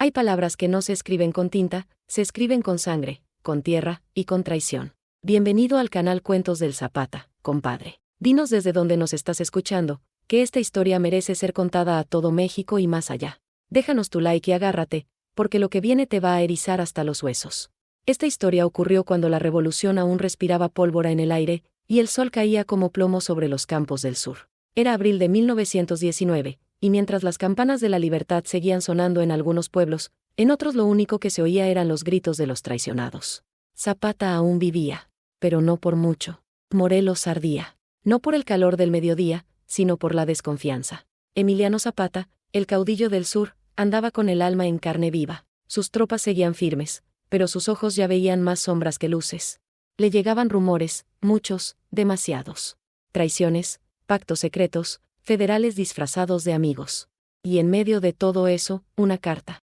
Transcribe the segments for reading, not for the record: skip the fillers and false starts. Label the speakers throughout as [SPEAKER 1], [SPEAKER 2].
[SPEAKER 1] Hay palabras que no se escriben con tinta, se escriben con sangre, con tierra y con traición. Bienvenido al canal Cuentos del Zapata, compadre. Dinos desde dónde nos estás escuchando, que esta historia merece ser contada a todo México y más allá. Déjanos tu like y agárrate, porque lo que viene te va a erizar hasta los huesos. Esta historia ocurrió cuando la revolución aún respiraba pólvora en el aire, y el sol caía como plomo sobre los campos del sur. Era abril de 1919, y mientras las campanas de la libertad seguían sonando en algunos pueblos, en otros lo único que se oía eran los gritos de los traicionados. Zapata aún vivía, pero no por mucho. Morelos ardía, no por el calor del mediodía, sino por la desconfianza. Emiliano Zapata, el caudillo del sur, andaba con el alma en carne viva. Sus tropas seguían firmes, pero sus ojos ya veían más sombras que luces. Le llegaban rumores, muchos, demasiados. Traiciones, pactos secretos, federales disfrazados de amigos. Y en medio de todo eso, una carta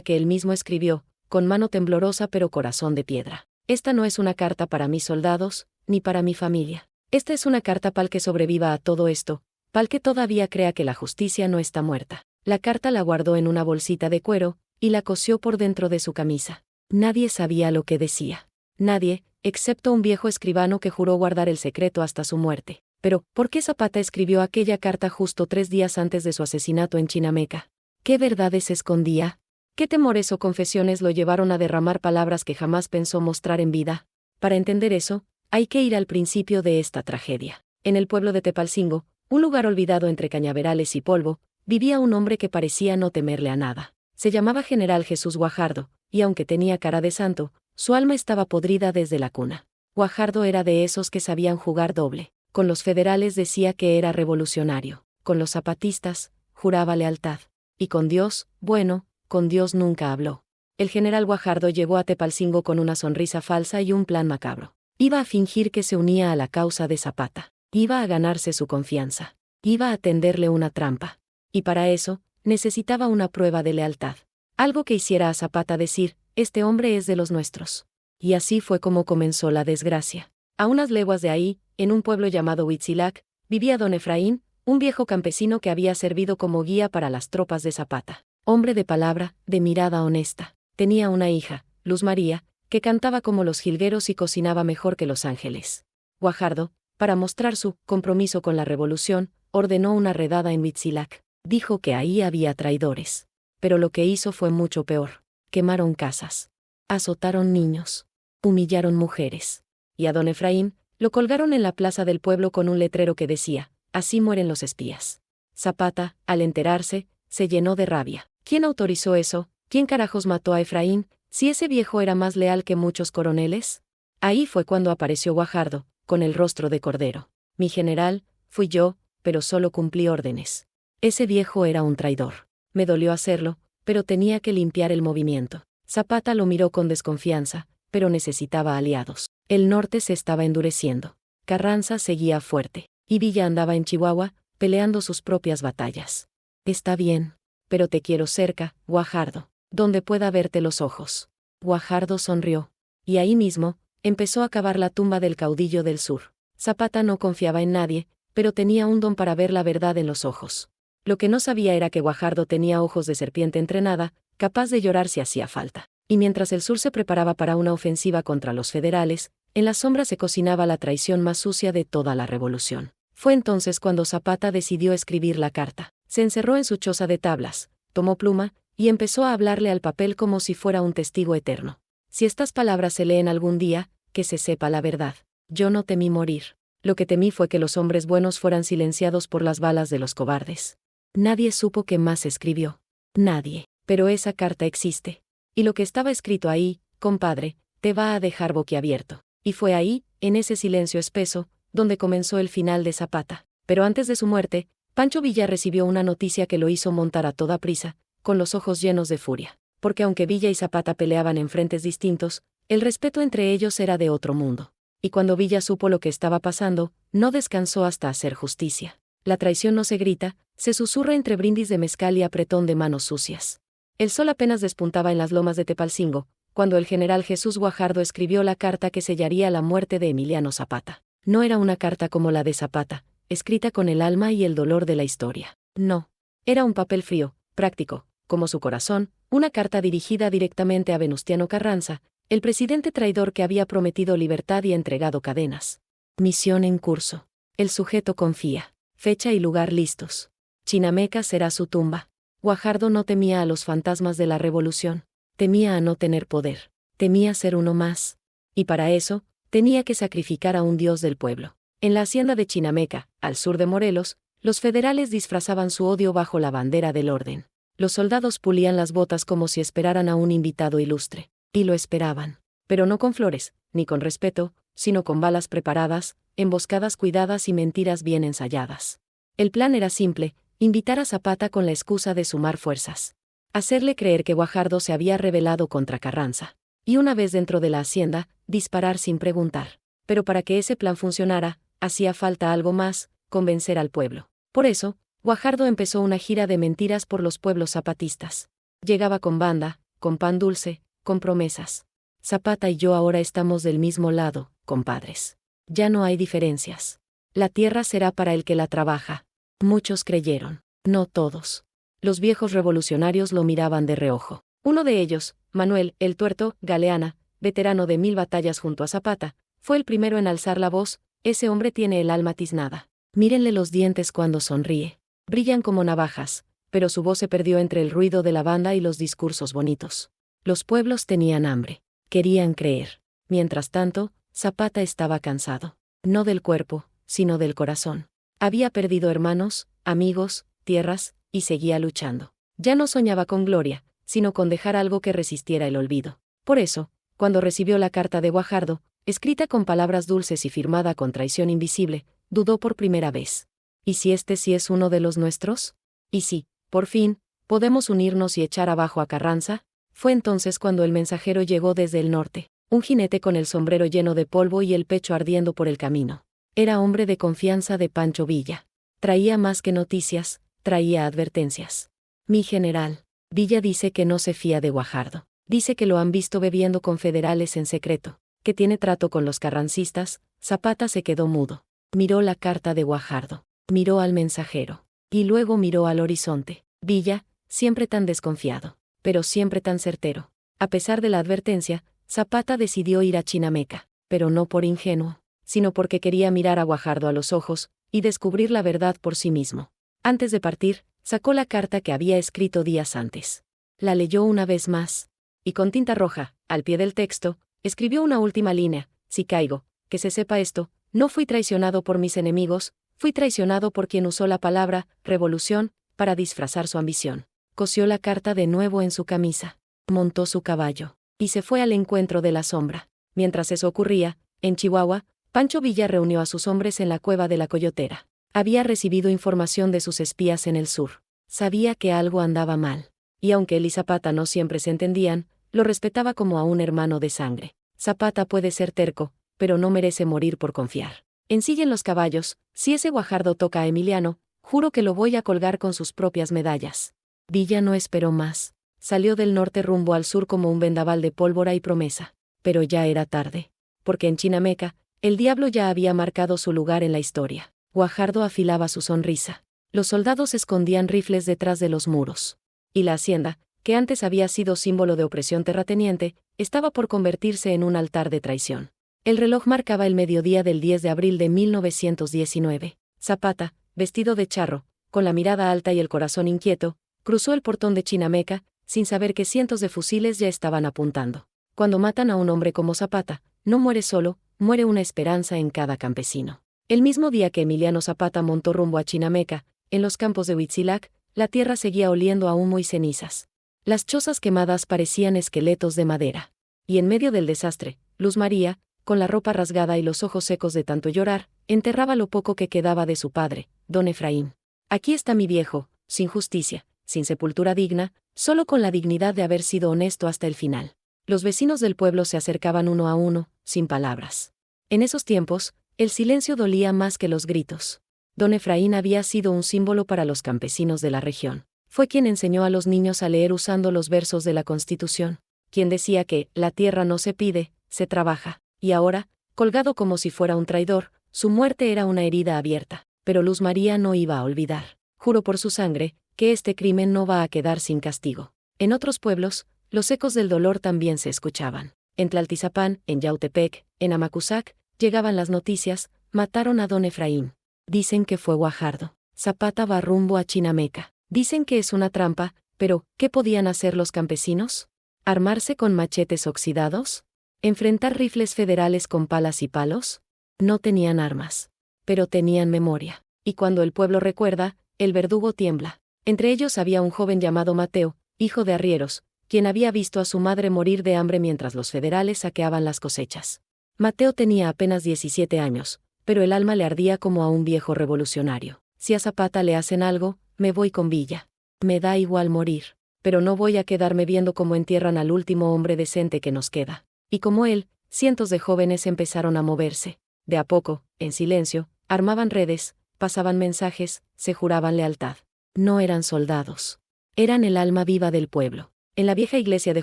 [SPEAKER 1] que él mismo escribió, con mano temblorosa pero corazón de piedra. Esta no es una carta para mis soldados, ni para mi familia. Esta es una carta pa'l que sobreviva a todo esto, pa'l que todavía crea que la justicia no está muerta. La carta la guardó en una bolsita de cuero, y la cosió por dentro de su camisa. Nadie sabía lo que decía. Nadie, excepto un viejo escribano que juró guardar el secreto hasta su muerte. Pero, ¿por qué Zapata escribió aquella carta justo 3 días antes de su asesinato en Chinameca? ¿Qué verdades escondía? ¿Qué temores o confesiones lo llevaron a derramar palabras que jamás pensó mostrar en vida? Para entender eso, hay que ir al principio de esta tragedia. En el pueblo de Tepalcingo, un lugar olvidado entre cañaverales y polvo, vivía un hombre que parecía no temerle a nada. Se llamaba General Jesús Guajardo, y aunque tenía cara de santo, su alma estaba podrida desde la cuna. Guajardo era de esos que sabían jugar doble. Con los federales decía que era revolucionario, con los zapatistas, juraba lealtad. Y con Dios, bueno, con Dios nunca habló. El general Guajardo llegó a Tepalcingo con una sonrisa falsa y un plan macabro. Iba a fingir que se unía a la causa de Zapata. Iba a ganarse su confianza. Iba a tenderle una trampa. Y para eso, necesitaba una prueba de lealtad. Algo que hiciera a Zapata decir, este hombre es de los nuestros. Y así fue como comenzó la desgracia. A unas leguas de ahí, en un pueblo llamado Huitzilac, vivía don Efraín, un viejo campesino que había servido como guía para las tropas de Zapata. Hombre de palabra, de mirada honesta. Tenía una hija, Luz María, que cantaba como los jilgueros y cocinaba mejor que los ángeles. Guajardo, para mostrar su compromiso con la revolución, ordenó una redada en Huitzilac. Dijo que ahí había traidores. Pero lo que hizo fue mucho peor. Quemaron casas. Azotaron niños. Humillaron mujeres. Y a don Efraín, lo colgaron en la plaza del pueblo con un letrero que decía, así mueren los espías. Zapata, al enterarse, se llenó de rabia. ¿Quién autorizó eso? ¿Quién carajos mató a Efraín, si ese viejo era más leal que muchos coroneles? Ahí fue cuando apareció Guajardo, con el rostro de cordero. Mi general, fui yo, pero solo cumplí órdenes. Ese viejo era un traidor. Me dolió hacerlo, pero tenía que limpiar el movimiento. Zapata lo miró con desconfianza, pero necesitaba aliados. El norte se estaba endureciendo. Carranza seguía fuerte, y Villa andaba en Chihuahua, peleando sus propias batallas. Está bien, pero te quiero cerca, Guajardo, donde pueda verte los ojos. Guajardo sonrió, y ahí mismo, empezó a cavar la tumba del caudillo del sur. Zapata no confiaba en nadie, pero tenía un don para ver la verdad en los ojos. Lo que no sabía era que Guajardo tenía ojos de serpiente entrenada, capaz de llorar si hacía falta. Y mientras el sur se preparaba para una ofensiva contra los federales, en la sombra se cocinaba la traición más sucia de toda la revolución. Fue entonces cuando Zapata decidió escribir la carta. Se encerró en su choza de tablas, tomó pluma, y empezó a hablarle al papel como si fuera un testigo eterno. Si estas palabras se leen algún día, que se sepa la verdad. Yo no temí morir. Lo que temí fue que los hombres buenos fueran silenciados por las balas de los cobardes. Nadie supo qué más escribió. Nadie. Pero esa carta existe. Y lo que estaba escrito ahí, compadre, te va a dejar boquiabierto. Y fue ahí, en ese silencio espeso, donde comenzó el final de Zapata. Pero antes de su muerte, Pancho Villa recibió una noticia que lo hizo montar a toda prisa, con los ojos llenos de furia. Porque aunque Villa y Zapata peleaban en frentes distintos, el respeto entre ellos era de otro mundo. Y cuando Villa supo lo que estaba pasando, no descansó hasta hacer justicia. La traición no se grita, se susurra entre brindis de mezcal y apretón de manos sucias. El sol apenas despuntaba en las lomas de Tepalcingo, cuando el general Jesús Guajardo escribió la carta que sellaría la muerte de Emiliano Zapata. No era una carta como la de Zapata, escrita con el alma y el dolor de la historia. No. Era un papel frío, práctico, como su corazón, una carta dirigida directamente a Venustiano Carranza, el presidente traidor que había prometido libertad y entregado cadenas. Misión en curso. El sujeto confía. Fecha y lugar listos. Chinameca será su tumba. Guajardo no temía a los fantasmas de la revolución. Temía a no tener poder. Temía ser uno más. Y para eso, tenía que sacrificar a un dios del pueblo. En la hacienda de Chinameca, al sur de Morelos, los federales disfrazaban su odio bajo la bandera del orden. Los soldados pulían las botas como si esperaran a un invitado ilustre. Y lo esperaban. Pero no con flores, ni con respeto, sino con balas preparadas, emboscadas cuidadas y mentiras bien ensayadas. El plan era simple: invitar a Zapata con la excusa de sumar fuerzas. Hacerle creer que Guajardo se había rebelado contra Carranza. Y una vez dentro de la hacienda, disparar sin preguntar. Pero para que ese plan funcionara, hacía falta algo más: convencer al pueblo. Por eso, Guajardo empezó una gira de mentiras por los pueblos zapatistas. Llegaba con banda, con pan dulce, con promesas. Zapata y yo ahora estamos del mismo lado, compadres. Ya no hay diferencias. La tierra será para el que la trabaja. Muchos creyeron. No todos. Los viejos revolucionarios lo miraban de reojo. Uno de ellos, Manuel, el Tuerto, Galeana, veterano de 1000 batallas junto a Zapata, fue el primero en alzar la voz: ese hombre tiene el alma tiznada. Mírenle los dientes cuando sonríe. Brillan como navajas, pero su voz se perdió entre el ruido de la banda y los discursos bonitos. Los pueblos tenían hambre. Querían creer. Mientras tanto, Zapata estaba cansado. No del cuerpo, sino del corazón. Había perdido hermanos, amigos, tierras, y seguía luchando. Ya no soñaba con gloria, sino con dejar algo que resistiera el olvido. Por eso, cuando recibió la carta de Guajardo, escrita con palabras dulces y firmada con traición invisible, dudó por primera vez. ¿Y si este sí es uno de los nuestros? ¿Y si, por fin, podemos unirnos y echar abajo a Carranza? Fue entonces cuando el mensajero llegó desde el norte, un jinete con el sombrero lleno de polvo y el pecho ardiendo por el camino. Era hombre de confianza de Pancho Villa. Traía más que noticias, traía advertencias. Mi general, Villa dice que no se fía de Guajardo. Dice que lo han visto bebiendo con federales en secreto, que tiene trato con los carrancistas. Zapata se quedó mudo. Miró la carta de Guajardo. Miró al mensajero. Y luego miró al horizonte. Villa, siempre tan desconfiado, pero siempre tan certero. A pesar de la advertencia, Zapata decidió ir a Chinameca, pero no por ingenuo, sino porque quería mirar a Guajardo a los ojos y descubrir la verdad por sí mismo. Antes de partir, sacó la carta que había escrito días antes. La leyó una vez más, y con tinta roja, al pie del texto, escribió una última línea: si caigo, que se sepa esto, no fui traicionado por mis enemigos, fui traicionado por quien usó la palabra revolución para disfrazar su ambición. Cosió la carta de nuevo en su camisa, montó su caballo, y se fue al encuentro de la sombra. Mientras eso ocurría, en Chihuahua, Pancho Villa reunió a sus hombres en la cueva de la Coyotera. Había recibido información de sus espías en el sur. Sabía que algo andaba mal. Y aunque él y Zapata no siempre se entendían, lo respetaba como a un hermano de sangre. Zapata puede ser terco, pero no merece morir por confiar. Ensillen los caballos: si ese Guajardo toca a Emiliano, juro que lo voy a colgar con sus propias medallas. Villa no esperó más. Salió del norte rumbo al sur como un vendaval de pólvora y promesa. Pero ya era tarde. Porque en Chinameca, el diablo ya había marcado su lugar en la historia. Guajardo afilaba su sonrisa. Los soldados escondían rifles detrás de los muros. Y la hacienda, que antes había sido símbolo de opresión terrateniente, estaba por convertirse en un altar de traición. El reloj marcaba el mediodía del 10 de abril de 1919. Zapata, vestido de charro, con la mirada alta y el corazón inquieto, cruzó el portón de Chinameca, sin saber que cientos de fusiles ya estaban apuntando. Cuando matan a un hombre como Zapata, no muere solo, muere una esperanza en cada campesino. El mismo día que Emiliano Zapata montó rumbo a Chinameca, en los campos de Huitzilac, la tierra seguía oliendo a humo y cenizas. Las chozas quemadas parecían esqueletos de madera. Y en medio del desastre, Luz María, con la ropa rasgada y los ojos secos de tanto llorar, enterraba lo poco que quedaba de su padre, don Efraín. Aquí está mi viejo, sin justicia, sin sepultura digna, solo con la dignidad de haber sido honesto hasta el final. Los vecinos del pueblo se acercaban uno a uno, sin palabras. En esos tiempos, el silencio dolía más que los gritos. Don Efraín había sido un símbolo para los campesinos de la región. Fue quien enseñó a los niños a leer usando los versos de la Constitución. Quien decía que la tierra no se pide, se trabaja. Y ahora, colgado como si fuera un traidor, su muerte era una herida abierta. Pero Luz María no iba a olvidar. juro por su sangre, que este crimen no va a quedar sin castigo. En otros pueblos, los ecos del dolor también se escuchaban. En Tlaltizapán, en Yautepec, en Amacuzac, llegaban las noticias: mataron a don Efraín. Dicen que fue Guajardo. Zapata va rumbo a Chinameca. Dicen que es una trampa, pero ¿qué podían hacer los campesinos? ¿Armarse con machetes oxidados? ¿Enfrentar rifles federales con palas y palos? No tenían armas. Pero tenían memoria. Y cuando el pueblo recuerda, el verdugo tiembla. Entre ellos había un joven llamado Mateo, hijo de arrieros, quien había visto a su madre morir de hambre mientras los federales saqueaban las cosechas. Mateo tenía apenas 17 años, pero el alma le ardía como a un viejo revolucionario. Si a Zapata le hacen algo, me voy con Villa. Me da igual morir, pero no voy a quedarme viendo cómo entierran al último hombre decente que nos queda. Y como él, cientos de jóvenes empezaron a moverse. De a poco, en silencio, armaban redes, pasaban mensajes, se juraban lealtad. No eran soldados. Eran el alma viva del pueblo. En la vieja iglesia de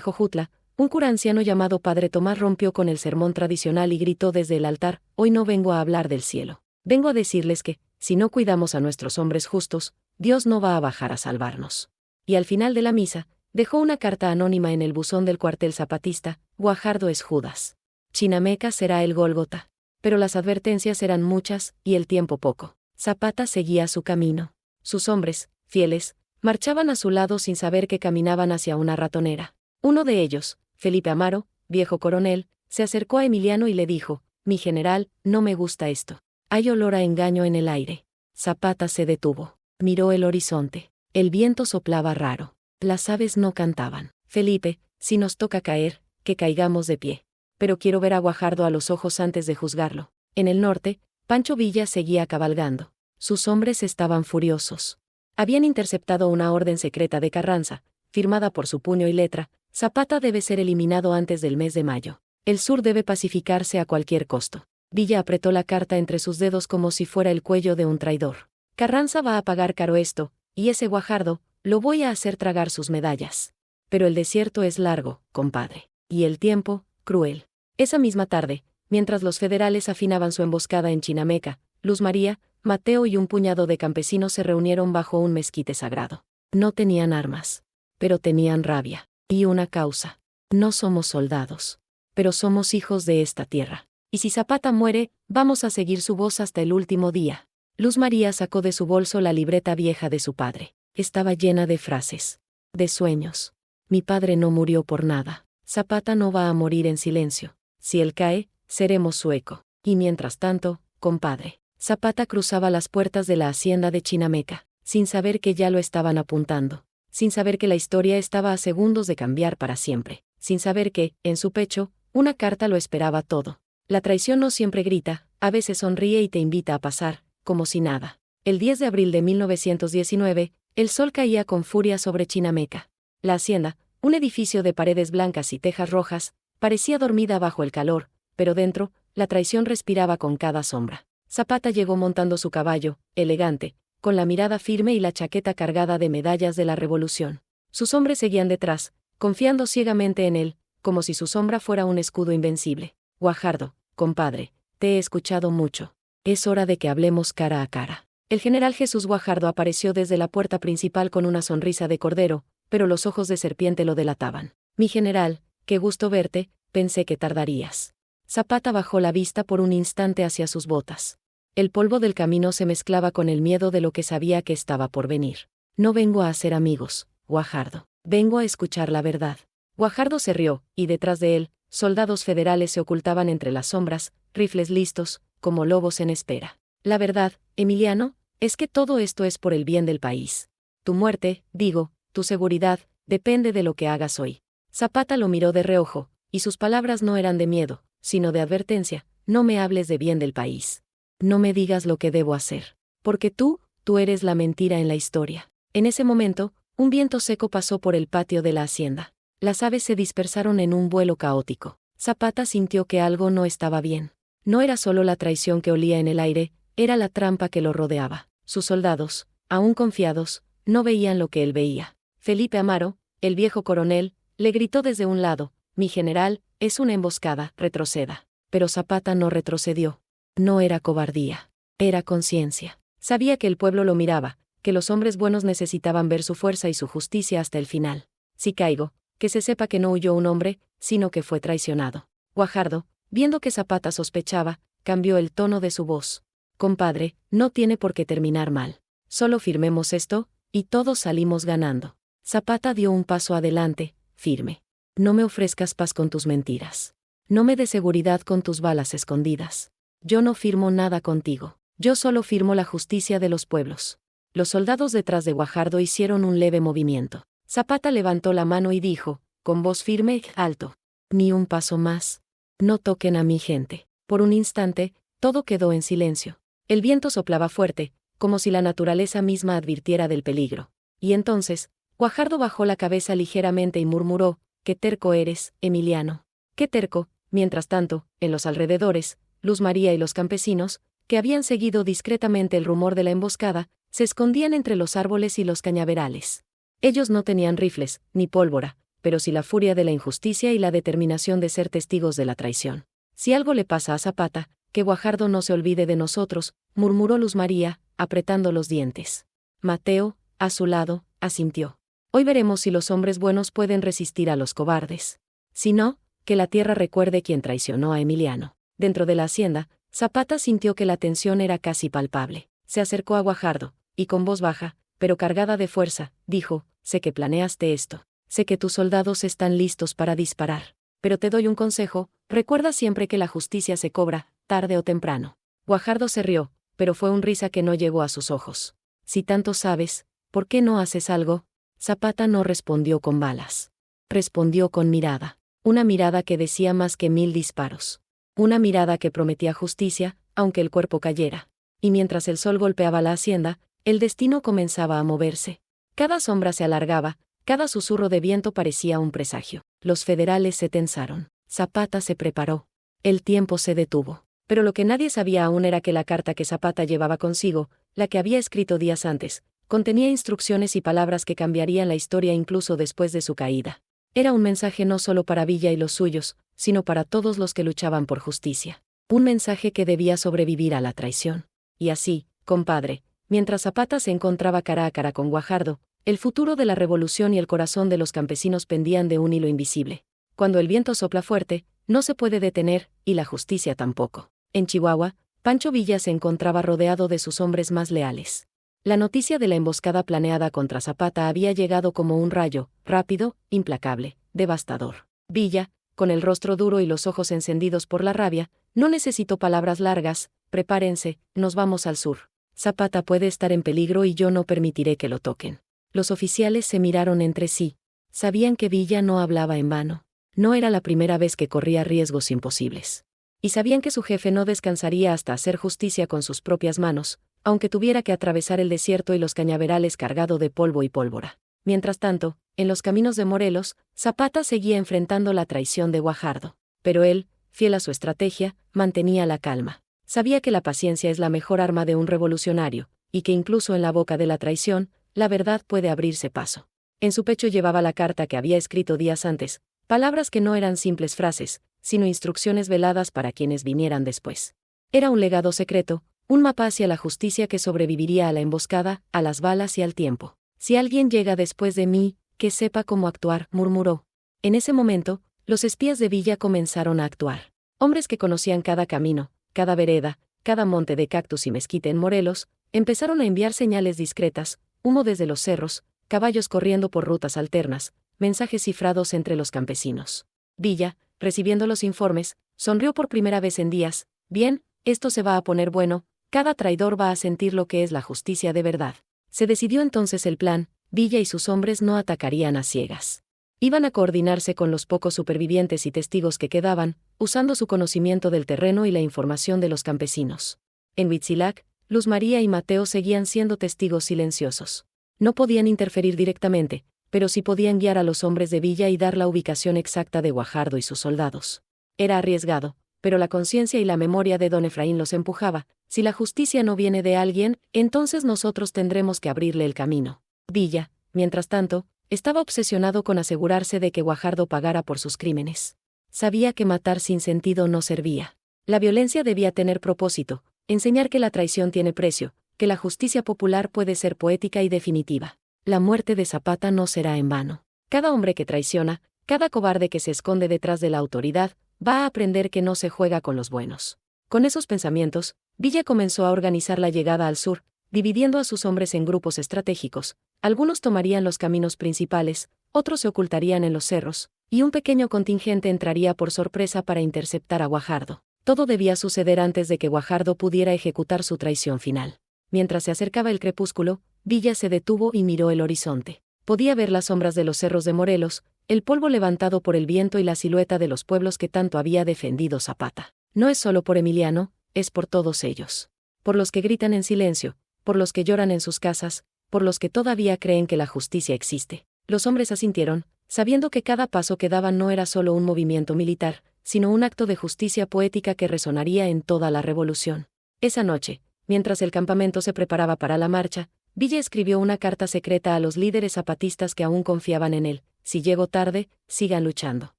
[SPEAKER 1] Jojutla, un cura anciano llamado Padre Tomás rompió con el sermón tradicional y gritó desde el altar: hoy no vengo a hablar del cielo. Vengo a decirles que, si no cuidamos a nuestros hombres justos, Dios no va a bajar a salvarnos. Y al final de la misa, dejó una carta anónima en el buzón del cuartel zapatista: Guajardo es Judas. Chinameca será el Gólgota. Pero las advertencias eran muchas, y el tiempo poco. Zapata seguía su camino. Sus hombres, fieles, marchaban a su lado sin saber que caminaban hacia una ratonera. Uno de ellos, Felipe Amaro, viejo coronel, se acercó a Emiliano y le dijo: mi general, no me gusta esto. Hay olor a engaño en el aire. Zapata se detuvo. Miró el horizonte. El viento soplaba raro. Las aves no cantaban. Felipe, si nos toca caer, que caigamos de pie. Pero quiero ver a Guajardo a los ojos antes de juzgarlo. En el norte, Pancho Villa seguía cabalgando. Sus hombres estaban furiosos. Habían interceptado una orden secreta de Carranza, firmada por su puño y letra: Zapata debe ser eliminado antes del mes de mayo. El sur debe pacificarse a cualquier costo. Villa apretó la carta entre sus dedos como si fuera el cuello de un traidor. Carranza va a pagar caro esto, y ese Guajardo, lo voy a hacer tragar sus medallas. Pero el desierto es largo, compadre. Y el tiempo, cruel. Esa misma tarde, mientras los federales afinaban su emboscada en Chinameca, Luz María, Mateo y un puñado de campesinos se reunieron bajo un mezquite sagrado. No tenían armas. Pero tenían rabia. Y una causa. No somos soldados. Pero somos hijos de esta tierra. Y si Zapata muere, vamos a seguir su voz hasta el último día. Luz María sacó de su bolso la libreta vieja de su padre. Estaba llena de frases. De sueños. Mi padre no murió por nada. Zapata no va a morir en silencio. Si él cae, seremos su eco. Y mientras tanto, compadre. Zapata cruzaba las puertas de la hacienda de Chinameca, sin saber que ya lo estaban apuntando. Sin saber que la historia estaba a segundos de cambiar para siempre. Sin saber que, en su pecho, una carta lo esperaba todo. La traición no siempre grita, a veces sonríe y te invita a pasar, como si nada. El 10 de abril de 1919, el sol caía con furia sobre Chinameca. La hacienda, un edificio de paredes blancas y tejas rojas, parecía dormida bajo el calor, pero dentro, la traición respiraba con cada sombra. Zapata llegó montando su caballo, elegante, con la mirada firme y la chaqueta cargada de medallas de la revolución. Sus hombres seguían detrás, confiando ciegamente en él, como si su sombra fuera un escudo invencible. Guajardo, compadre, te he escuchado mucho. Es hora de que hablemos cara a cara. El general Jesús Guajardo apareció desde la puerta principal con una sonrisa de cordero, pero los ojos de serpiente lo delataban. Mi general, qué gusto verte, pensé que tardarías. Zapata bajó la vista por un instante hacia sus botas. El polvo del camino se mezclaba con el miedo de lo que sabía que estaba por venir. No vengo a hacer amigos, Guajardo. Vengo a escuchar la verdad. Guajardo se rió, y detrás de él, soldados federales se ocultaban entre las sombras, rifles listos, como lobos en espera. La verdad, Emiliano, es que todo esto es por el bien del país. Tu muerte, digo, tu seguridad, depende de lo que hagas hoy. Zapata lo miró de reojo, y sus palabras no eran de miedo, sino de advertencia: no me hables de bien del país. No me digas lo que debo hacer. Porque tú eres la mentira en la historia. En ese momento, un viento seco pasó por el patio de la hacienda. Las aves se dispersaron en un vuelo caótico. Zapata sintió que algo no estaba bien. No era solo la traición que olía en el aire, era la trampa que lo rodeaba. Sus soldados, aún confiados, no veían lo que él veía. Felipe Amaro, el viejo coronel, le gritó desde un lado: mi general, es una emboscada, retroceda. Pero Zapata no retrocedió. No era cobardía. Era conciencia. Sabía que el pueblo lo miraba, que los hombres buenos necesitaban ver su fuerza y su justicia hasta el final. Si caigo, que se sepa que no huyó un hombre, sino que fue traicionado. Guajardo, viendo que Zapata sospechaba, cambió el tono de su voz. Compadre, no tiene por qué terminar mal. Solo firmemos esto, y todos salimos ganando. Zapata dio un paso adelante, firme. No me ofrezcas paz con tus mentiras. No me des seguridad con tus balas escondidas. Yo no firmo nada contigo. Yo solo firmo la justicia de los pueblos. Los soldados detrás de Guajardo hicieron un leve movimiento. Zapata levantó la mano y dijo, con voz firme y alto: ni un paso más. No toquen a mi gente. Por un instante, todo quedó en silencio. El viento soplaba fuerte, como si la naturaleza misma advirtiera del peligro. Y entonces, Guajardo bajó la cabeza ligeramente y murmuró: «Qué terco eres, Emiliano. Qué terco». Mientras tanto, en los alrededores, Luz María y los campesinos, que habían seguido discretamente el rumor de la emboscada, se escondían entre los árboles y los cañaverales. Ellos no tenían rifles, ni pólvora, pero sí la furia de la injusticia y la determinación de ser testigos de la traición. «Si algo le pasa a Zapata, que Guajardo no se olvide de nosotros», murmuró Luz María, apretando los dientes. Mateo, a su lado, asintió. «Hoy veremos si los hombres buenos pueden resistir a los cobardes. Si no, que la tierra recuerde quién traicionó a Emiliano». Dentro de la hacienda, Zapata sintió que la tensión era casi palpable. Se acercó a Guajardo, y con voz baja, pero cargada de fuerza, dijo: «Sé que planeaste esto. Sé que tus soldados están listos para disparar. Pero te doy un consejo: recuerda siempre que la justicia se cobra, tarde o temprano». Guajardo se rió, pero fue un risa que no llegó a sus ojos. «Si tanto sabes, ¿por qué no haces algo?». Zapata no respondió con balas. Respondió con mirada. Una mirada que decía más que 1000 disparos. Una mirada que prometía justicia, aunque el cuerpo cayera. Y mientras el sol golpeaba la hacienda, el destino comenzaba a moverse. Cada sombra se alargaba, cada susurro de viento parecía un presagio. Los federales se tensaron. Zapata se preparó. El tiempo se detuvo. Pero lo que nadie sabía aún era que la carta que Zapata llevaba consigo, la que había escrito días antes, contenía instrucciones y palabras que cambiarían la historia incluso después de su caída. Era un mensaje no solo para Villa y los suyos, sino para todos los que luchaban por justicia. Un mensaje que debía sobrevivir a la traición. Y así, compadre, mientras Zapata se encontraba cara a cara con Guajardo, el futuro de la revolución y el corazón de los campesinos pendían de un hilo invisible. Cuando el viento sopla fuerte, no se puede detener, y la justicia tampoco. En Chihuahua, Pancho Villa se encontraba rodeado de sus hombres más leales. La noticia de la emboscada planeada contra Zapata había llegado como un rayo, rápido, implacable, devastador. Villa, con el rostro duro y los ojos encendidos por la rabia, no necesitó palabras largas: «Prepárense, nos vamos al sur. Zapata puede estar en peligro y yo no permitiré que lo toquen». Los oficiales se miraron entre sí. Sabían que Villa no hablaba en vano. No era la primera vez que corría riesgos imposibles. Y sabían que su jefe no descansaría hasta hacer justicia con sus propias manos, aunque tuviera que atravesar el desierto y los cañaverales cargado de polvo y pólvora. Mientras tanto, en los caminos de Morelos, Zapata seguía enfrentando la traición de Guajardo. Pero él, fiel a su estrategia, mantenía la calma. Sabía que la paciencia es la mejor arma de un revolucionario, y que incluso en la boca de la traición, la verdad puede abrirse paso. En su pecho llevaba la carta que había escrito días antes, palabras que no eran simples frases, sino instrucciones veladas para quienes vinieran después. Era un legado secreto, un mapa hacia la justicia que sobreviviría a la emboscada, a las balas y al tiempo. «Si alguien llega después de mí, que sepa cómo actuar», murmuró. En ese momento, los espías de Villa comenzaron a actuar. Hombres que conocían cada camino, cada vereda, cada monte de cactus y mezquite en Morelos, empezaron a enviar señales discretas: humo desde los cerros, caballos corriendo por rutas alternas, mensajes cifrados entre los campesinos. Villa, recibiendo los informes, sonrió por primera vez en días. «Bien, esto se va a poner bueno, cada traidor va a sentir lo que es la justicia de verdad». Se decidió entonces el plan: Villa y sus hombres no atacarían a ciegas. Iban a coordinarse con los pocos supervivientes y testigos que quedaban, usando su conocimiento del terreno y la información de los campesinos. En Huitzilac, Luz María y Mateo seguían siendo testigos silenciosos. No podían interferir directamente, pero sí podían guiar a los hombres de Villa y dar la ubicación exacta de Guajardo y sus soldados. Era arriesgado, pero la conciencia y la memoria de don Efraín los empujaba: si la justicia no viene de alguien, entonces nosotros tendremos que abrirle el camino. Villa, mientras tanto, estaba obsesionado con asegurarse de que Guajardo pagara por sus crímenes. Sabía que matar sin sentido no servía. La violencia debía tener propósito: enseñar que la traición tiene precio, que la justicia popular puede ser poética y definitiva. La muerte de Zapata no será en vano. Cada hombre que traiciona, cada cobarde que se esconde detrás de la autoridad, va a aprender que no se juega con los buenos. Con esos pensamientos, Villa comenzó a organizar la llegada al sur, dividiendo a sus hombres en grupos estratégicos. Algunos tomarían los caminos principales, otros se ocultarían en los cerros, y un pequeño contingente entraría por sorpresa para interceptar a Guajardo. Todo debía suceder antes de que Guajardo pudiera ejecutar su traición final. Mientras se acercaba el crepúsculo, Villa se detuvo y miró el horizonte. Podía ver las sombras de los cerros de Morelos, el polvo levantado por el viento y la silueta de los pueblos que tanto había defendido Zapata. No es solo por Emiliano, es por todos ellos. Por los que gritan en silencio, por los que lloran en sus casas, por los que todavía creen que la justicia existe. Los hombres asintieron, sabiendo que cada paso que daban no era solo un movimiento militar, sino un acto de justicia poética que resonaría en toda la revolución. Esa noche, mientras el campamento se preparaba para la marcha, Villa escribió una carta secreta a los líderes zapatistas que aún confiaban en él: si llego tarde, sigan luchando.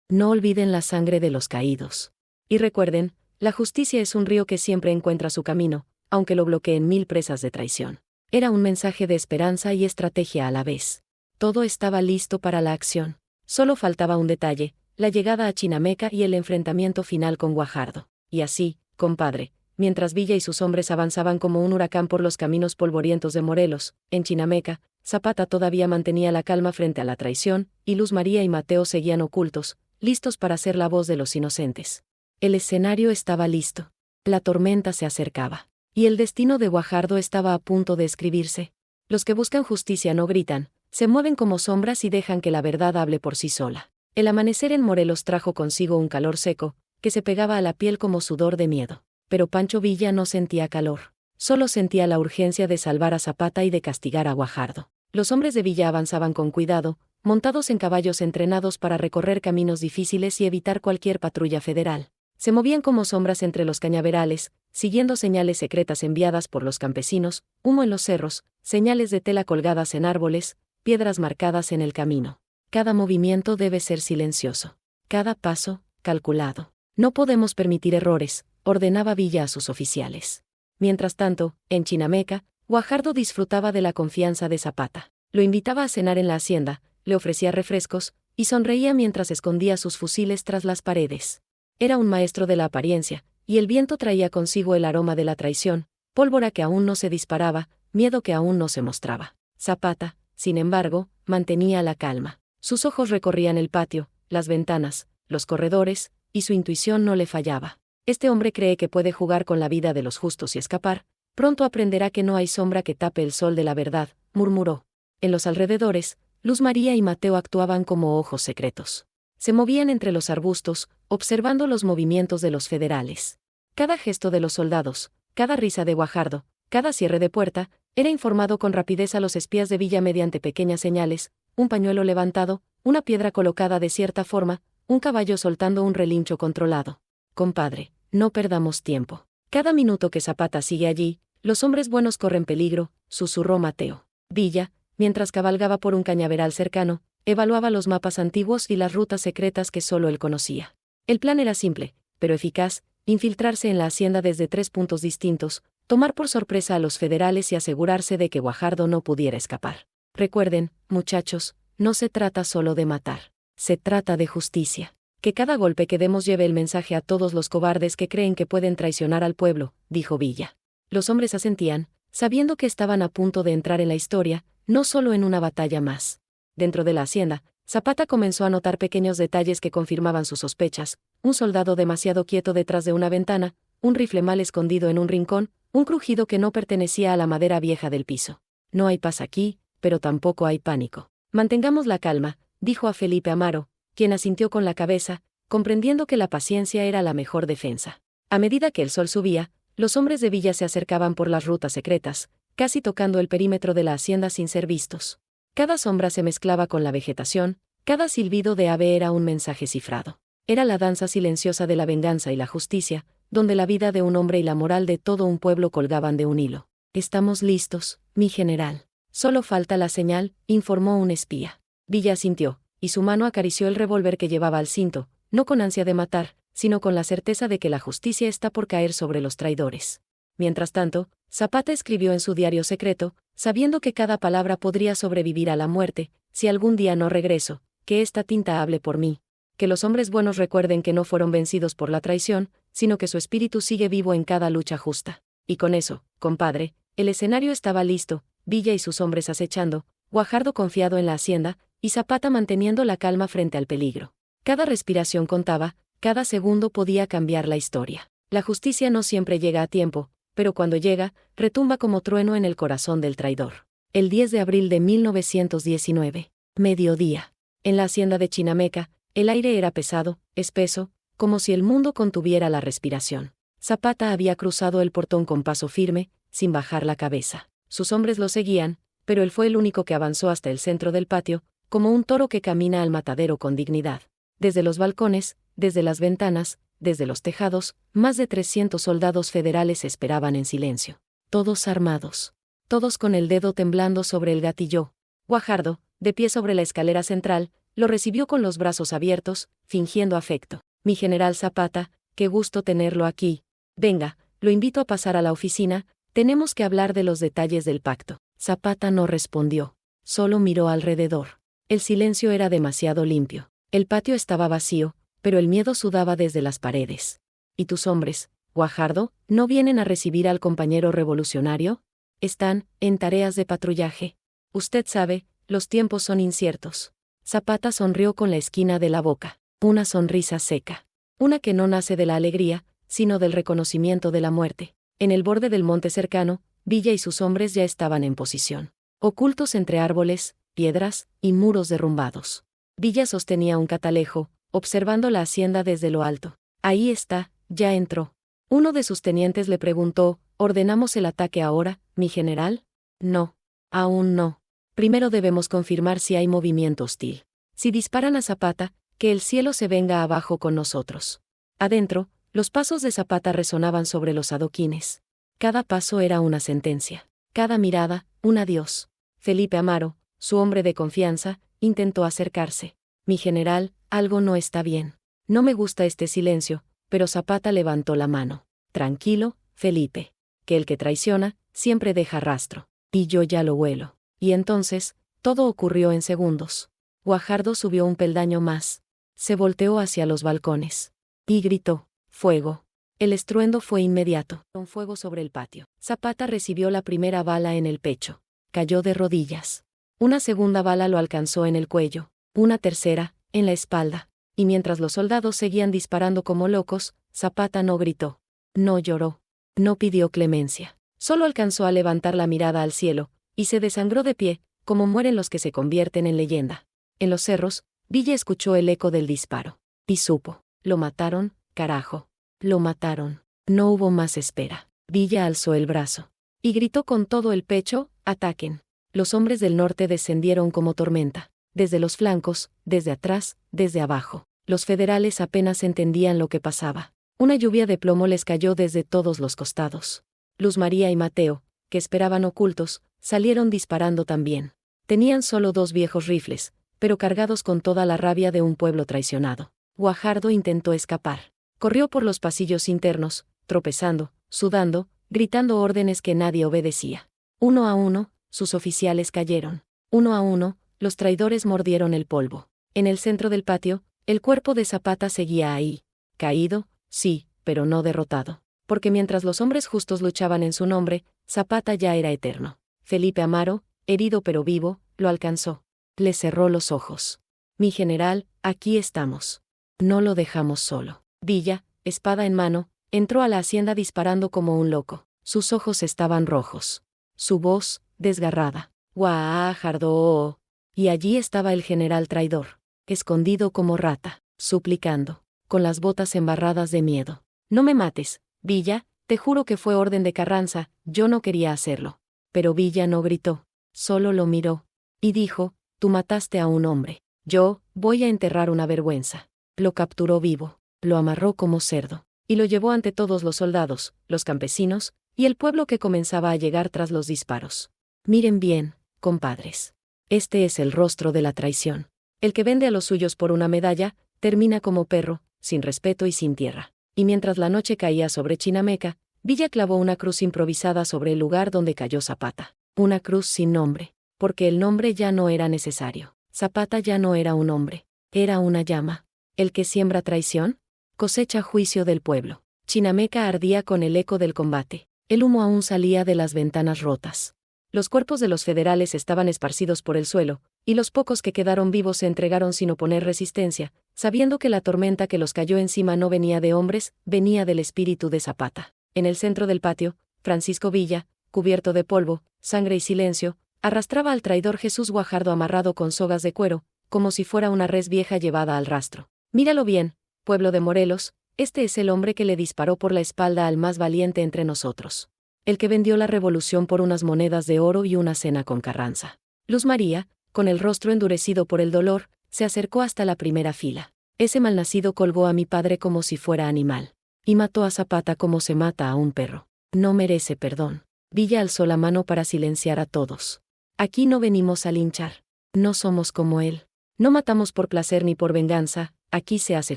[SPEAKER 1] No olviden la sangre de los caídos. Y recuerden, la justicia es un río que siempre encuentra su camino, aunque lo bloqueen 1000 presas de traición. Era un mensaje de esperanza y estrategia a la vez. Todo estaba listo para la acción. Solo faltaba un detalle: la llegada a Chinameca y el enfrentamiento final con Guajardo. Y así, compadre, mientras Villa y sus hombres avanzaban como un huracán por los caminos polvorientos de Morelos, en Chinameca, Zapata todavía mantenía la calma frente a la traición, y Luz María y Mateo seguían ocultos, listos para ser la voz de los inocentes. El escenario estaba listo. La tormenta se acercaba. Y el destino de Guajardo estaba a punto de escribirse. Los que buscan justicia no gritan, se mueven como sombras y dejan que la verdad hable por sí sola. El amanecer en Morelos trajo consigo un calor seco, que se pegaba a la piel como sudor de miedo. Pero Pancho Villa no sentía calor. Solo sentía la urgencia de salvar a Zapata y de castigar a Guajardo. Los hombres de Villa avanzaban con cuidado, montados en caballos entrenados para recorrer caminos difíciles y evitar cualquier patrulla federal. Se movían como sombras entre los cañaverales, siguiendo señales secretas enviadas por los campesinos, humo en los cerros, señales de tela colgadas en árboles, piedras marcadas en el camino. Cada movimiento debe ser silencioso. Cada paso, calculado. No podemos permitir errores, ordenaba Villa a sus oficiales. Mientras tanto, en Chinameca, Guajardo disfrutaba de la confianza de Zapata. Lo invitaba a cenar en la hacienda, le ofrecía refrescos, y sonreía mientras escondía sus fusiles tras las paredes. Era un maestro de la apariencia, y el viento traía consigo el aroma de la traición, pólvora que aún no se disparaba, miedo que aún no se mostraba. Zapata, sin embargo, mantenía la calma. Sus ojos recorrían el patio, las ventanas, los corredores, y su intuición no le fallaba. Este hombre cree que puede jugar con la vida de los justos y escapar. Pronto aprenderá que no hay sombra que tape el sol de la verdad, murmuró. En los alrededores, Luz María y Mateo actuaban como ojos secretos. Se movían entre los arbustos, observando los movimientos de los federales. Cada gesto de los soldados, cada risa de Guajardo, cada cierre de puerta, era informado con rapidez a los espías de Villa mediante pequeñas señales: un pañuelo levantado, una piedra colocada de cierta forma, un caballo soltando un relincho controlado. Compadre, no perdamos tiempo. Cada minuto que Zapata sigue allí, los hombres buenos corren peligro, susurró Mateo. Villa, mientras cabalgaba por un cañaveral cercano, evaluaba los mapas antiguos y las rutas secretas que solo él conocía. El plan era simple, pero eficaz: infiltrarse en la hacienda desde 3 puntos distintos, tomar por sorpresa a los federales y asegurarse de que Guajardo no pudiera escapar. Recuerden, muchachos, no se trata solo de matar. Se trata de justicia. Que cada golpe que demos lleve el mensaje a todos los cobardes que creen que pueden traicionar al pueblo, dijo Villa. Los hombres asentían, sabiendo que estaban a punto de entrar en la historia, no solo en una batalla más. Dentro de la hacienda, Zapata comenzó a notar pequeños detalles que confirmaban sus sospechas: un soldado demasiado quieto detrás de una ventana, un rifle mal escondido en un rincón, un crujido que no pertenecía a la madera vieja del piso. No hay paz aquí, pero tampoco hay pánico. Mantengamos la calma, dijo a Felipe Amaro, quien asintió con la cabeza, comprendiendo que la paciencia era la mejor defensa. A medida que el sol subía, los hombres de Villa se acercaban por las rutas secretas, casi tocando el perímetro de la hacienda sin ser vistos. Cada sombra se mezclaba con la vegetación, cada silbido de ave era un mensaje cifrado. Era la danza silenciosa de la venganza y la justicia, donde la vida de un hombre y la moral de todo un pueblo colgaban de un hilo. Estamos listos, mi general. Solo falta la señal, informó un espía. Villa asintió, y su mano acarició el revólver que llevaba al cinto, no con ansia de matar, sino con la certeza de que la justicia está por caer sobre los traidores. Mientras tanto, Zapata escribió en su diario secreto, sabiendo que cada palabra podría sobrevivir a la muerte, si algún día no regreso, que esta tinta hable por mí. Que los hombres buenos recuerden que no fueron vencidos por la traición, sino que su espíritu sigue vivo en cada lucha justa. Y con eso, compadre, el escenario estaba listo, Villa y sus hombres acechando, Guajardo confiado en la hacienda, y Zapata manteniendo la calma frente al peligro. Cada respiración contaba, cada segundo podía cambiar la historia. La justicia no siempre llega a tiempo, pero cuando llega, retumba como trueno en el corazón del traidor. El 10 de abril de 1919, mediodía. En la hacienda de Chinameca, el aire era pesado, espeso, como si el mundo contuviera la respiración. Zapata había cruzado el portón con paso firme, sin bajar la cabeza. Sus hombres lo seguían, pero él fue el único que avanzó hasta el centro del patio, como un toro que camina al matadero con dignidad. Desde los balcones, desde las ventanas, desde los tejados, más de 300 soldados federales esperaban en silencio. Todos armados. Todos con el dedo temblando sobre el gatillo. Guajardo, de pie sobre la escalera central, lo recibió con los brazos abiertos, fingiendo afecto. Mi general Zapata, qué gusto tenerlo aquí. Venga, lo invito a pasar a la oficina, tenemos que hablar de los detalles del pacto. Zapata no respondió. Solo miró alrededor. El silencio era demasiado limpio. El patio estaba vacío, pero el miedo sudaba desde las paredes. ¿Y tus hombres, Guajardo, no vienen a recibir al compañero revolucionario? Están en tareas de patrullaje. Usted sabe, los tiempos son inciertos. Zapata sonrió con la esquina de la boca. Una sonrisa seca. Una que no nace de la alegría, sino del reconocimiento de la muerte. En el borde del monte cercano, Villa y sus hombres ya estaban en posición. Ocultos entre árboles, piedras y muros derrumbados. Villa sostenía un catalejo, observando la hacienda desde lo alto. Ahí está, ya entró. Uno de sus tenientes le preguntó, ¿ordenamos el ataque ahora, mi general? No. Aún no. Primero debemos confirmar si hay movimiento hostil. Si disparan a Zapata, que el cielo se venga abajo con nosotros. Adentro, los pasos de Zapata resonaban sobre los adoquines. Cada paso era una sentencia. Cada mirada, un adiós. Felipe Amaro, su hombre de confianza, intentó acercarse. Mi general, algo no está bien. No me gusta este silencio, pero Zapata levantó la mano. Tranquilo, Felipe. Que el que traiciona, siempre deja rastro. Y yo ya lo huelo. Y entonces, todo ocurrió en segundos. Guajardo subió un peldaño más. Se volteó hacia los balcones. Y gritó, fuego. El estruendo fue inmediato. Con fuego sobre el patio. Zapata recibió la primera bala en el pecho. Cayó de rodillas. Una segunda bala lo alcanzó en el cuello. Una tercera, en la espalda. Y mientras los soldados seguían disparando como locos, Zapata no gritó. No lloró. No pidió clemencia. Solo alcanzó a levantar la mirada al cielo, y se desangró de pie, como mueren los que se convierten en leyenda. En los cerros, Villa escuchó el eco del disparo. Y supo. Lo mataron, carajo. Lo mataron. No hubo más espera. Villa alzó el brazo. Y gritó con todo el pecho, ataquen. Los hombres del norte descendieron como tormenta. Desde los flancos, desde atrás, desde abajo. Los federales apenas entendían lo que pasaba. Una lluvia de plomo les cayó desde todos los costados. Luz María y Mateo, que esperaban ocultos, salieron disparando también. Tenían solo 2 viejos rifles, pero cargados con toda la rabia de un pueblo traicionado. Guajardo intentó escapar. Corrió por los pasillos internos, tropezando, sudando, gritando órdenes que nadie obedecía. Uno a uno, sus oficiales cayeron. Uno a uno, los traidores mordieron el polvo. En el centro del patio, el cuerpo de Zapata seguía ahí. Caído, sí, pero no derrotado. Porque mientras los hombres justos luchaban en su nombre, Zapata ya era eterno. Felipe Amaro, herido pero vivo, lo alcanzó. Le cerró los ojos. Mi general, aquí estamos. No lo dejamos solo. Villa, espada en mano, entró a la hacienda disparando como un loco. Sus ojos estaban rojos. Su voz, desgarrada. Guajardo. Y allí estaba el general traidor, escondido como rata, suplicando, con las botas embarradas de miedo. No me mates, Villa, te juro que fue orden de Carranza, yo no quería hacerlo. Pero Villa no gritó, solo lo miró. Y dijo, tú mataste a un hombre. Yo, voy a enterrar una vergüenza. Lo capturó vivo, lo amarró como cerdo, y lo llevó ante todos los soldados, los campesinos, y el pueblo que comenzaba a llegar tras los disparos. Miren bien, compadres. Este es el rostro de la traición. El que vende a los suyos por una medalla, termina como perro, sin respeto y sin tierra. Y mientras la noche caía sobre Chinameca, Villa clavó una cruz improvisada sobre el lugar donde cayó Zapata. Una cruz sin nombre, porque el nombre ya no era necesario. Zapata ya no era un hombre, era una llama. El que siembra traición, cosecha juicio del pueblo. Chinameca ardía con el eco del combate. El humo aún salía de las ventanas rotas. Los cuerpos de los federales estaban esparcidos por el suelo, y los pocos que quedaron vivos se entregaron sin oponer resistencia, sabiendo que la tormenta que los cayó encima no venía de hombres, venía del espíritu de Zapata. En el centro del patio, Francisco Villa, cubierto de polvo, sangre y silencio, arrastraba al traidor Jesús Guajardo amarrado con sogas de cuero, como si fuera una res vieja llevada al rastro. Míralo bien, pueblo de Morelos, este es el hombre que le disparó por la espalda al más valiente entre nosotros. El que vendió la revolución por unas monedas de oro y una cena con Carranza. Luz María, con el rostro endurecido por el dolor, se acercó hasta la primera fila. Ese malnacido colgó a mi padre como si fuera animal. Y mató a Zapata como se mata a un perro. No merece perdón. Villa alzó la mano para silenciar a todos. Aquí no venimos a linchar. No somos como él. No matamos por placer ni por venganza, aquí se hace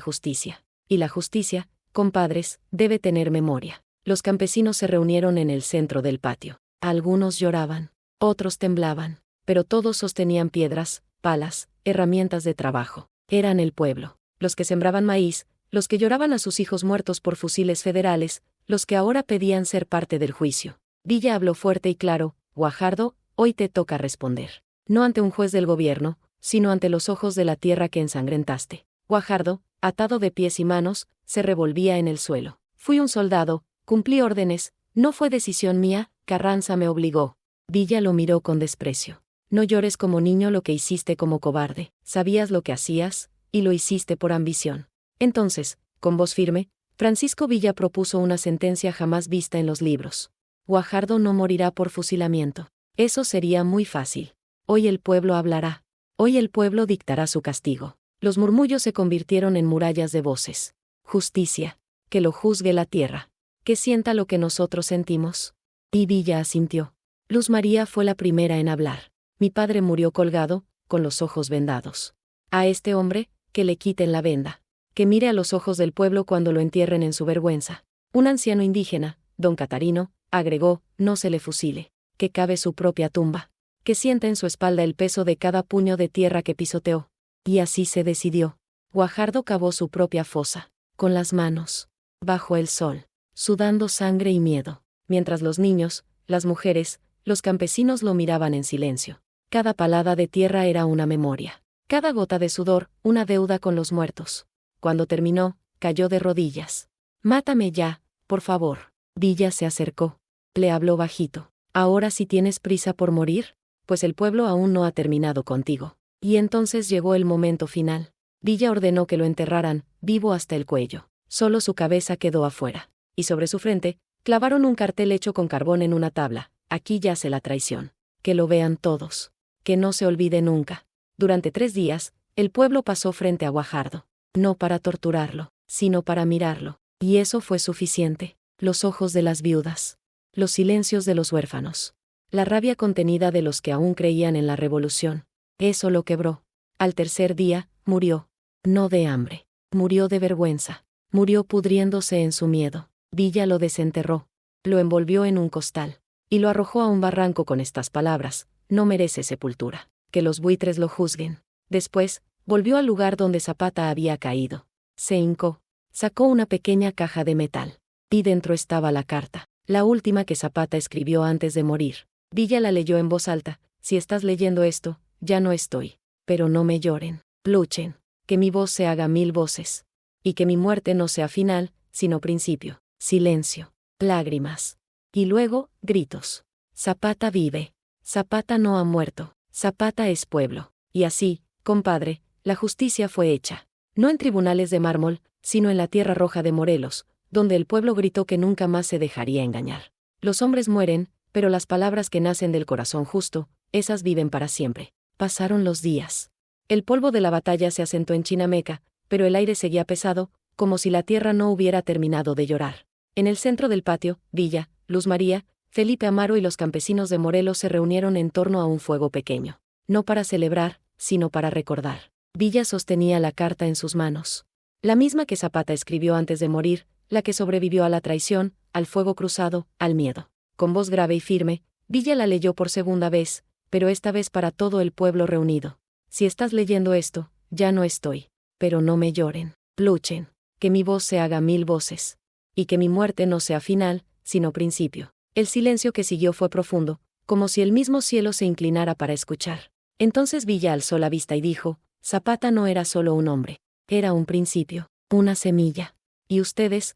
[SPEAKER 1] justicia. Y la justicia, compadres, debe tener memoria. Los campesinos se reunieron en el centro del patio. Algunos lloraban, otros temblaban, pero todos sostenían piedras, palas, herramientas de trabajo. Eran el pueblo, los que sembraban maíz, los que lloraban a sus hijos muertos por fusiles federales, los que ahora pedían ser parte del juicio. Villa habló fuerte y claro: Guajardo, hoy te toca responder. No ante un juez del gobierno, sino ante los ojos de la tierra que ensangrentaste. Guajardo, atado de pies y manos, se revolvía en el suelo. Fui un soldado, cumplí órdenes, no fue decisión mía, Carranza me obligó. Villa lo miró con desprecio. No llores como niño lo que hiciste como cobarde, sabías lo que hacías, y lo hiciste por ambición. Entonces, con voz firme, Francisco Villa propuso una sentencia jamás vista en los libros. Guajardo no morirá por fusilamiento. Eso sería muy fácil. Hoy el pueblo hablará. Hoy el pueblo dictará su castigo. Los murmullos se convirtieron en murallas de voces. Justicia. Que lo juzgue la tierra. Que sienta lo que nosotros sentimos. Y Villa asintió. Luz María fue la primera en hablar. Mi padre murió colgado, con los ojos vendados. A este hombre, que le quiten la venda. Que mire a los ojos del pueblo cuando lo entierren en su vergüenza. Un anciano indígena, don Catarino, agregó: no se le fusile. Que cabe su propia tumba. Que sienta en su espalda el peso de cada puño de tierra que pisoteó. Y así se decidió. Guajardo cavó su propia fosa, con las manos, bajo el sol, sudando sangre y miedo, mientras los niños, las mujeres, los campesinos lo miraban en silencio. Cada palada de tierra era una memoria. Cada gota de sudor, una deuda con los muertos. Cuando terminó, cayó de rodillas. Mátame ya, por favor. Villa se acercó. Le habló bajito. Ahora si tienes prisa por morir, pues el pueblo aún no ha terminado contigo. Y entonces llegó el momento final. Villa ordenó que lo enterraran, vivo hasta el cuello. Solo su cabeza quedó afuera. Y sobre su frente, clavaron un cartel hecho con carbón en una tabla. Aquí yace la traición. Que lo vean todos. Que no se olvide nunca. Durante 3 días, el pueblo pasó frente a Guajardo. No para torturarlo, sino para mirarlo. Y eso fue suficiente. Los ojos de las viudas. Los silencios de los huérfanos. La rabia contenida de los que aún creían en la revolución. Eso lo quebró. Al tercer día, murió. No de hambre. Murió de vergüenza. Murió pudriéndose en su miedo. Villa lo desenterró. Lo envolvió en un costal. Y lo arrojó a un barranco con estas palabras: no merece sepultura. Que los buitres lo juzguen. Después, volvió al lugar donde Zapata había caído. Se hincó. Sacó una pequeña caja de metal. Y dentro estaba la carta. La última que Zapata escribió antes de morir. Villa la leyó en voz alta: si estás leyendo esto, ya no estoy. Pero no me lloren. Luchen. Que mi voz se haga 1000 voces. Y que mi muerte no sea final, sino principio. Silencio. Lágrimas. Y luego, gritos. Zapata vive. Zapata no ha muerto. Zapata es pueblo. Y así, compadre, la justicia fue hecha. No en tribunales de mármol, sino en la tierra roja de Morelos, donde el pueblo gritó que nunca más se dejaría engañar. Los hombres mueren, pero las palabras que nacen del corazón justo, esas viven para siempre. Pasaron los días. El polvo de la batalla se asentó en Chinameca, pero el aire seguía pesado, como si la tierra no hubiera terminado de llorar. En el centro del patio, Villa, Luz María, Felipe Amaro y los campesinos de Morelos se reunieron en torno a un fuego pequeño. No para celebrar, sino para recordar. Villa sostenía la carta en sus manos. La misma que Zapata escribió antes de morir, la que sobrevivió a la traición, al fuego cruzado, al miedo. Con voz grave y firme, Villa la leyó por segunda vez, pero esta vez para todo el pueblo reunido. Si estás leyendo esto, ya no estoy. Pero no me lloren, luchen, que mi voz se haga 1000 voces. Y que mi muerte no sea final, sino principio. El silencio que siguió fue profundo, como si el mismo cielo se inclinara para escuchar. Entonces Villa alzó la vista y dijo: Zapata no era solo un hombre, era un principio, una semilla. Y ustedes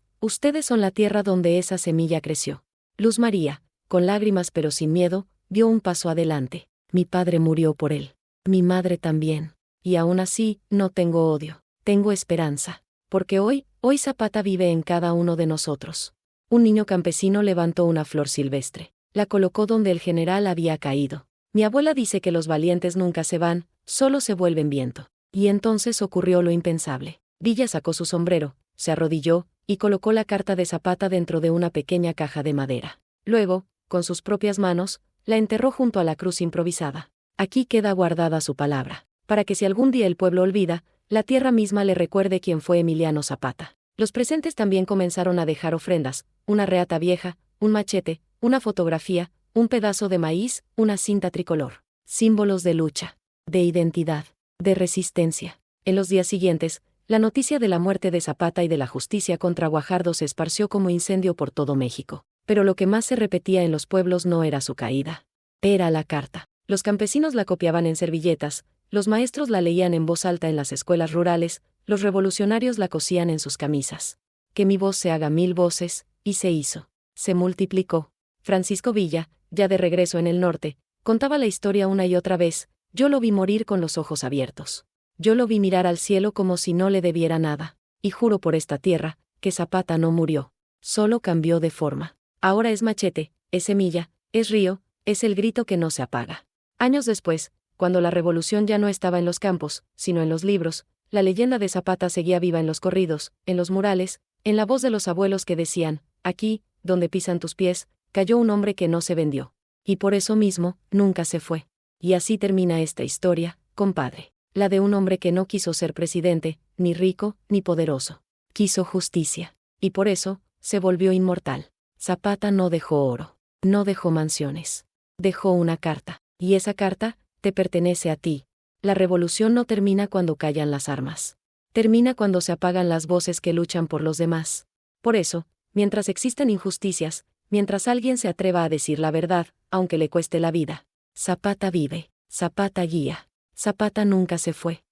[SPEAKER 1] son la tierra donde esa semilla creció. Luz María, con lágrimas pero sin miedo, dio un paso adelante. Mi padre murió por él. Mi madre también. Y aún así, no tengo odio. Tengo esperanza. Porque hoy Zapata vive en cada uno de nosotros. Un niño campesino levantó una flor silvestre. La colocó donde el general había caído. Mi abuela dice que los valientes nunca se van, solo se vuelven viento. Y entonces ocurrió lo impensable. Villa sacó su sombrero, se arrodilló, y colocó la carta de Zapata dentro de una pequeña caja de madera. Luego, con sus propias manos, la enterró junto a la cruz improvisada. Aquí queda guardada su palabra, para que si algún día el pueblo olvida, la tierra misma le recuerde quién fue Emiliano Zapata. Los presentes también comenzaron a dejar ofrendas: una reata vieja, un machete, una fotografía, un pedazo de maíz, una cinta tricolor. Símbolos de lucha, de identidad, de resistencia. En los días siguientes, la noticia de la muerte de Zapata y de la justicia contra Guajardo se esparció como incendio por todo México. Pero lo que más se repetía en los pueblos no era su caída. Era la carta. Los campesinos la copiaban en servilletas, los maestros la leían en voz alta en las escuelas rurales, los revolucionarios la cosían en sus camisas. Que mi voz se haga 1000 voces, y se hizo. Se multiplicó. Francisco Villa, ya de regreso en el norte, contaba la historia una y otra vez: yo lo vi morir con los ojos abiertos. Yo lo vi mirar al cielo como si no le debiera nada. Y juro por esta tierra, que Zapata no murió. Solo cambió de forma. Ahora es machete, es semilla, es río, es el grito que no se apaga. Años después, cuando la revolución ya no estaba en los campos, sino en los libros, la leyenda de Zapata seguía viva en los corridos, en los murales, en la voz de los abuelos que decían: aquí, donde pisan tus pies, cayó un hombre que no se vendió. Y por eso mismo, nunca se fue. Y así termina esta historia, compadre. La de un hombre que no quiso ser presidente, ni rico, ni poderoso. Quiso justicia. Y por eso, se volvió inmortal. Zapata no dejó oro. No dejó mansiones. Dejó una carta. Y esa carta, te pertenece a ti. La revolución no termina cuando callan las armas. Termina cuando se apagan las voces que luchan por los demás. Por eso, mientras existan injusticias, mientras alguien se atreva a decir la verdad, aunque le cueste la vida, Zapata vive. Zapata guía. Zapata nunca se fue.